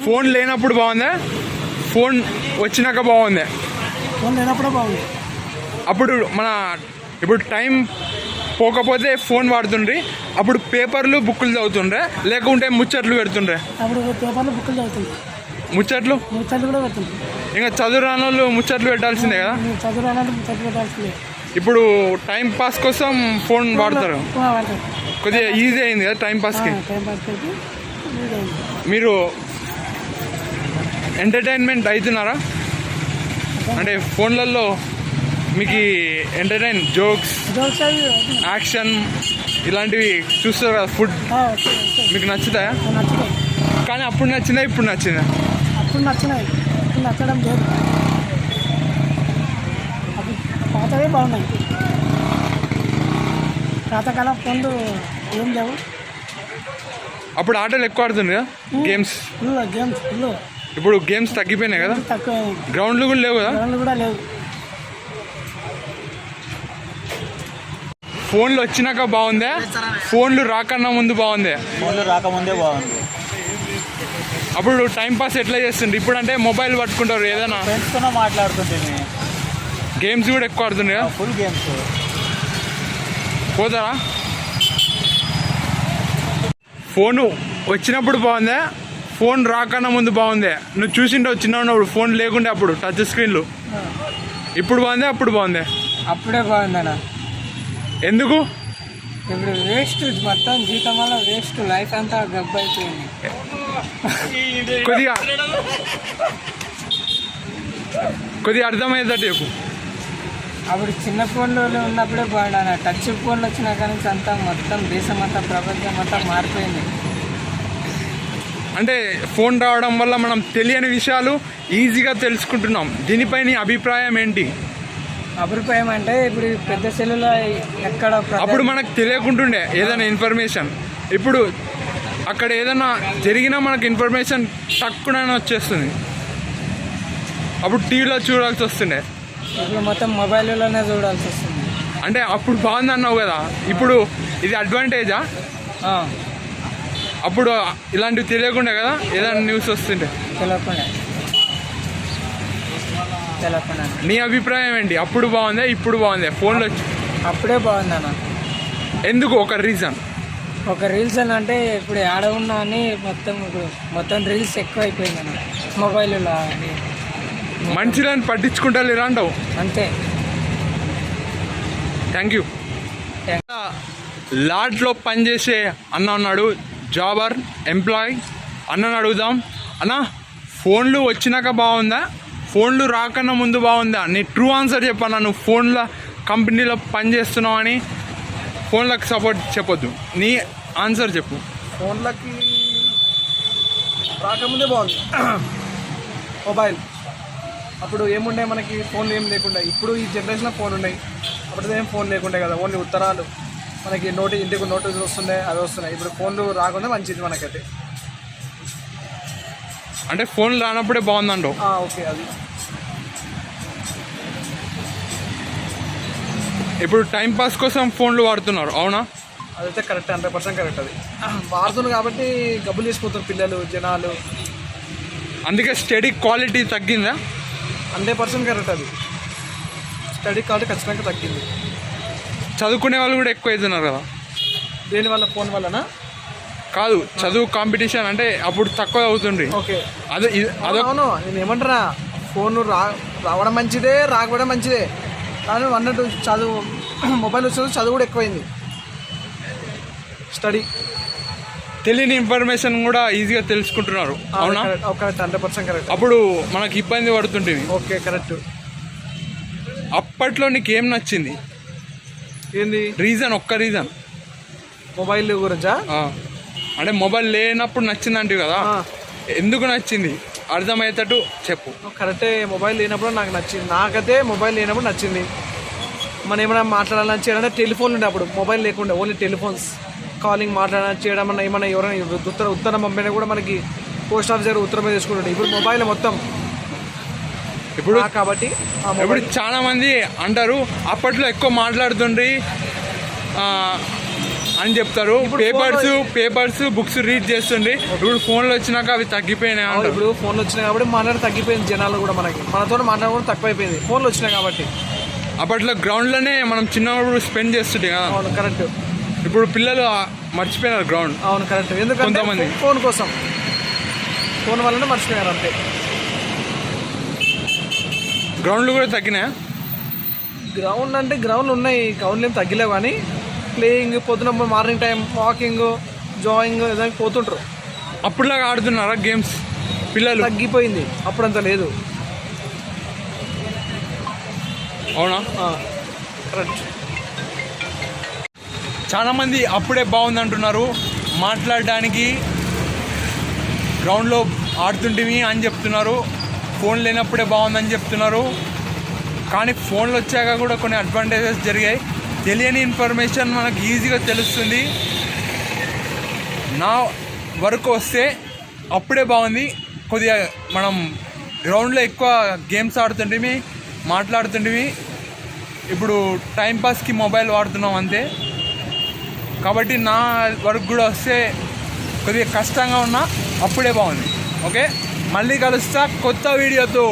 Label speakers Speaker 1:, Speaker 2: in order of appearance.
Speaker 1: Phone లేనప్పుడు బాగుందా, phone వచ్చినాక బాగుందా?
Speaker 2: ఫోన్ లేనప్పుడే బాగుంది.
Speaker 1: అప్పుడు ఇప్పుడు టైం పోకపోతే ఫోన్ వాడుతుండ్రి, అప్పుడు పేపర్లు బుక్కులు చదువుతుండ్రే, లేకుంటే ముచ్చట్లు పెడుతుండ్రే?
Speaker 2: అప్పుడు పేపర్లో బుక్కులు చదువుతుంది,
Speaker 1: ముచ్చట్లు
Speaker 2: కూడా పెడుతుంది.
Speaker 1: ఇంకా చదువు రాని వాళ్ళు ముచ్చట్లు పెట్టాల్సిందే కదా.
Speaker 2: చదువు రానంటే ముచ్చట్లు పెట్టాల్సిందే.
Speaker 1: ఇప్పుడు టైం పాస్ కోసం ఫోన్ వాడతారు, కొద్దిగా ఈజీ అయింది కదా టైం పాస్కి. మీరు ఎంటర్టైన్మెంట్ అవుతున్నారా? అంటే ఫోన్లలో మీకు ఎంటర్టైన్ జోక్స్, యాక్షన్ ఇలాంటివి చూస్తారు కదా, ఫుడ్ మీకు నచ్చుతాయా? కానీ అప్పుడు నచ్చిందా, ఇప్పుడు నచ్చిందా?
Speaker 2: అప్పుడు నచ్చినాయి, ఇప్పుడు నచ్చడం లేదు. అప్పుడు పాతవే బాగున్నాయి. పాతకాలం ఫోన్లు ఏం లేవు.
Speaker 1: అప్పుడు ఆటలు ఎక్కువ ఆడుతుంది కదా, గేమ్స్.
Speaker 2: ఫుల్
Speaker 1: ఇప్పుడు గేమ్స్ తగ్గిపోయినాయి కదా,
Speaker 2: తక్కువ.
Speaker 1: గ్రౌండ్లు కూడా లేవు కదా.
Speaker 2: గ్రౌండ్లు కూడా లేవు.
Speaker 1: ఫోన్లు వచ్చినాక బాగుందా, ఫోన్లు రాకన్నా ముందు బాగుందా?
Speaker 3: ఫోన్లు రాకముందే బాగుంది.
Speaker 1: అప్పుడు టైం పాస్ ఎట్లా చేస్తుండ్రు? ఇప్పుడు అంటే మొబైల్ పట్టుకుంటారు, ఏదైనా
Speaker 3: ఫ్రెండ్స్తోనే మాట్లాడుతుంటే
Speaker 1: గేమ్స్ కూడా ఎక్కువ ఆడుతుంది కదా.
Speaker 3: Full games.
Speaker 1: పోతారా? ఫోను వచ్చినప్పుడు బాగుందా, ఫోన్ రాకన్నా ముందు బాగుందా? నువ్వు చూసింటావు చిన్న ఉన్నప్పుడు ఫోన్ లేకుండే, అప్పుడు టచ్ స్క్రీన్లు. ఇప్పుడు బాగుందా, అప్పుడు బాగుందా?
Speaker 2: అప్పుడే బాగుందన్న.
Speaker 1: ఎందుకు?
Speaker 2: ఇప్పుడు వేస్ట్, మొత్తం జీతం వల్ల వేస్ట్, లైఫ్ అంతా గబ్బు అయిపోయింది.
Speaker 1: కొద్దిగా అర్థమయ్యేటట్టు చెప్పు.
Speaker 2: అప్పుడు చిన్న ఫోన్లు ఉన్నప్పుడే బాగుండన్న. టచ్ ఫోన్లు వచ్చినా కానీ అంతా మొత్తం దేశం అంతా, ప్రపంచం అంతా మారిపోయింది.
Speaker 1: అంటే ఫోన్ రావడం వల్ల మనం తెలియని విషయాలు ఈజీగా తెలుసుకుంటున్నాం. దీనిపై నీ అభిప్రాయం ఏంటి?
Speaker 2: అభిప్రాయం అంటే ఇప్పుడు పెద్ద సెల్లులో ఎక్కడ
Speaker 1: అప్పుడు మనకు తెలియకుంటుండే ఏదైనా ఇన్ఫర్మేషన్, ఇప్పుడు అక్కడ ఏదైనా జరిగినా మనకు ఇన్ఫర్మేషన్ తక్కువ వచ్చేస్తుంది. అప్పుడు టీవీలో చూడాల్సి వస్తుండే,
Speaker 2: ఇప్పుడు మొత్తం మొబైల్లోనే చూడాల్సి వస్తుంది.
Speaker 1: అంటే అప్పుడు బాగుంది అన్నావు కదా, ఇప్పుడు ఇది అడ్వాంటేజా? అప్పుడు ఇలాంటివి తెలియకుండా కదా ఏదైనా న్యూస్ వస్తుండే.
Speaker 2: తెలియకుండా.
Speaker 1: నీ అభిప్రాయం ఏంటి? అప్పుడు బాగుందా, ఇప్పుడు బాగుందా ఫోన్లో?
Speaker 2: అప్పుడే బాగుందన్న.
Speaker 1: ఎందుకు? ఒక
Speaker 2: రీల్స్ అంటే ఇప్పుడు ఆడ ఉన్నా అని మొత్తం రీల్స్ ఎక్కువ అయిపోయిందన్న మొబైల్లో.
Speaker 1: మనుషులను పట్టించుకుంటా లేరా అంటావు?
Speaker 2: అంతే.
Speaker 1: Thank you. లాడ్లో పనిచేసే అన్న ఉన్నాడు, జాబర్ ఎంప్లాయ్. అన్నను అడుగుదాం. అన్న, ఫోన్లు వచ్చినాక బాగుందా, ఫోన్లు రాకన్నా ముందు బాగుందా? నీ ట్రూ ఆన్సర్ చెప్పన్నా. నువ్వు ఫోన్ల కంపెనీలో పనిచేస్తున్నావు అని ఫోన్లకు సపోర్ట్ చెప్పొద్దు, నీ ఆన్సర్ చెప్పు.
Speaker 4: ఫోన్లకి రాకముందే బాగుంది మొబైల్. అప్పుడు ఏముండే మనకి, ఫోన్లు ఏం లేకుండా. ఇప్పుడు ఈ జనరేషన్లో ఫోన్ ఉన్నాయి, అప్పుడు ఏం ఫోన్ లేకుండే కదా. ఓన్లీ ఉత్తరాలు మనకి ఇంటికి నోటీసులు వస్తుండే, అవి వస్తున్నాయి. ఇప్పుడు ఫోన్లు రాకుండా మంచిది మనకైతే.
Speaker 1: అంటే ఫోన్లు రానప్పుడే బాగుందంటావు?
Speaker 4: ఓకే. అది
Speaker 1: ఇప్పుడు టైం పాస్ కోసం ఫోన్లు వాడుతున్నారు, అవునా?
Speaker 4: అదైతే కరెక్ట్, 100% కరెక్ట్. అది వాడుతుంది కాబట్టి గబ్బులు చేసిపోతారు పిల్లలు, జనాలు.
Speaker 1: అందుకే స్టడీ క్వాలిటీ తగ్గిందా?
Speaker 4: 100% కరెక్ట్. అది స్టడీ క్వాలిటీ ఖచ్చితంగా తగ్గింది.
Speaker 1: చదువుకునే వాళ్ళు కూడా ఎక్కువ అవుతున్నారు కదా.
Speaker 4: దేనివల్ల? ఫోన్ వల్లనా?
Speaker 1: కాదు, చదువు కాంపిటీషన్ అంటే అప్పుడు తక్కువ అవుతుంది.
Speaker 4: ఓకే.
Speaker 1: అవును,
Speaker 4: నేను ఏమంటారా, ఫోన్ రావడం మంచిదే, రాకపోవడం మంచిదే. కానీ అన్నట్టు చదువు, మొబైల్ వచ్చిన చదువు కూడా ఎక్కువైంది. స్టడీ,
Speaker 1: తెలియని ఇన్ఫర్మేషన్ కూడా ఈజీగా తెలుసుకుంటున్నారు, అవునా?
Speaker 4: Correct, 100% correct.
Speaker 1: అప్పుడు మనకి ఇబ్బంది పడుతుంటుంది.
Speaker 4: Okay, correct.
Speaker 1: అప్పట్లో నీకు ఏం నచ్చింది?
Speaker 4: ఏంది
Speaker 1: ఒక్క రీజన్
Speaker 4: మొబైల్ గురించా?
Speaker 1: అంటే మొబైల్ లేనప్పుడు నచ్చింది అంటే కదా, ఎందుకు నచ్చింది అర్థమయ్యేటట్టు చెప్పు.
Speaker 4: కరెక్టే, మొబైల్ లేనప్పుడు నాకు నచ్చింది. నాకైతే మొబైల్ లేనప్పుడు నచ్చింది. మనం ఏమైనా మాట్లాడాలని చేయాలంటే టెలిఫోన్ ఉండే, అప్పుడు మొబైల్ లేకుండా ఓన్లీ టెలిఫోన్స్. కాలింగ్ మాట్లాడాలని చేయడం అన్న, ఏమన్నా ఎవరైనా ఉత్తరం పంపినా కూడా మనకి పోస్ట్ ఆఫీస్ దగ్గర ఉత్తరం తీసుకుంటుండే. ఇప్పుడు మొబైల్ మొత్తం. ఇప్పుడు కాబట్టి
Speaker 1: ఇప్పుడు చాలా మంది అంటారు అప్పట్లో ఎక్కువ మాట్లాడుతుండ్రి అని చెప్తారు. పేపర్స్ బుక్స్ రీడ్ చేస్తుండే, ఇప్పుడు ఫోన్లు వచ్చినాక అవి తగ్గిపోయినాయి అంటారు.
Speaker 4: ఇప్పుడు ఫోన్లు వచ్చినాయి కాబట్టి మాట్లాడి తగ్గిపోయింది జనాలు కూడా, మనతో మాట్లాడడం తక్కువైపోయింది ఫోన్లు వచ్చినాయి కాబట్టి.
Speaker 1: అప్పట్లో గ్రౌండ్లోనే మనం చిన్నప్పుడు స్పెండ్ చేస్తుంటే కదా.
Speaker 4: అవును కరెక్ట్.
Speaker 1: ఇప్పుడు పిల్లలు మర్చిపోయినారు గ్రౌండ్.
Speaker 4: అవును కరెక్ట్. ఎందుకంటే
Speaker 1: కొంతమంది
Speaker 4: ఫోన్ కోసం, ఫోన్ వల్లనే మర్చిపోయారు అంతే.
Speaker 1: గ్రౌండ్లు కూడా తగ్గినాయా?
Speaker 4: గ్రౌండ్ అంటే గ్రౌండ్లు ఉన్నాయి, గ్రౌండ్లు ఏం తగ్గిలేవు కానీ ప్లేయింగ్, పొద్దున మార్నింగ్ టైం వాకింగ్, జాయింగ్ ఏదైనా పోతుంటారు.
Speaker 1: అప్పుడులాగా ఆడుతున్నారా గేమ్స్ పిల్లలు?
Speaker 4: తగ్గిపోయింది, అప్పుడంత లేదు.
Speaker 1: అవునా?
Speaker 4: కరెక్ట్.
Speaker 1: చాలామంది అప్పుడే బాగుంది అంటున్నారు, మాట్లాడడానికి గ్రౌండ్లో ఆడుతుంటివి అని చెప్తున్నారు, ఫోన్ లేనప్పుడే బాగుందని చెప్తున్నారు. కానీ ఫోన్లు వచ్చాక కూడా కొన్ని అడ్వాంటేజెస్ జరిగాయి. తెలియని ఇన్ఫర్మేషన్ మనకు ఈజీగా తెలుస్తుంది. నా వరకు వస్తే అప్పుడే బాగుంది. కొద్దిగా మనం గ్రౌండ్లో ఎక్కువ గేమ్స్ ఆడుతుంటివి, మాట్లాడుతుంటివి. ఇప్పుడు టైంపాస్కి మొబైల్ వాడుతున్నాం అంతే. కాబట్టి నా వరకు కూడా వస్తే కొద్దిగా కష్టంగా ఉన్నా అప్పుడే బాగుంది. ఓకే, మళ్ళీ కలుస్తా కొత్త వీడియోతో.